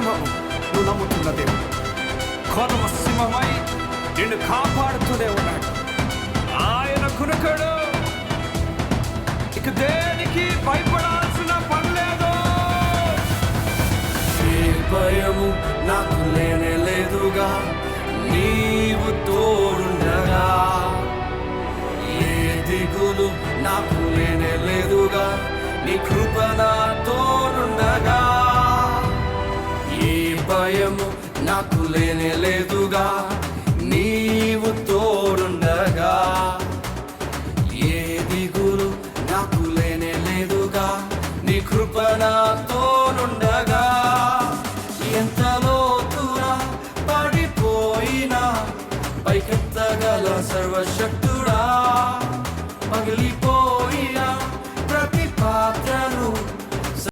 సింహము నువ్వు నమ్ముతున్న దేవుడు కొదమ సింహమై నిన్ను కాపాడుతూనే ఉన్నాడు. ఆయన కునకడు, ఇక దేనికి భయపడాల్సిన పని లేదు. ఏ భయము నాకు లేనే లేదుగా, నీవు తోడుండగా. ఏ దిగులు నాకు లేనే లేదుగా, నీ కృప నాతోనుండగా. ఏ భయము నాకు లేనే లేదుగా, నీవు తోడుండగా. ఏ దిగులు నాకు లేనే లేదుగా, నీ కృప నాతోనుండగా. ఎంత లోతునా పడిపోయినా పైకెత్తగల సర్వశక్తుడా, పగిలి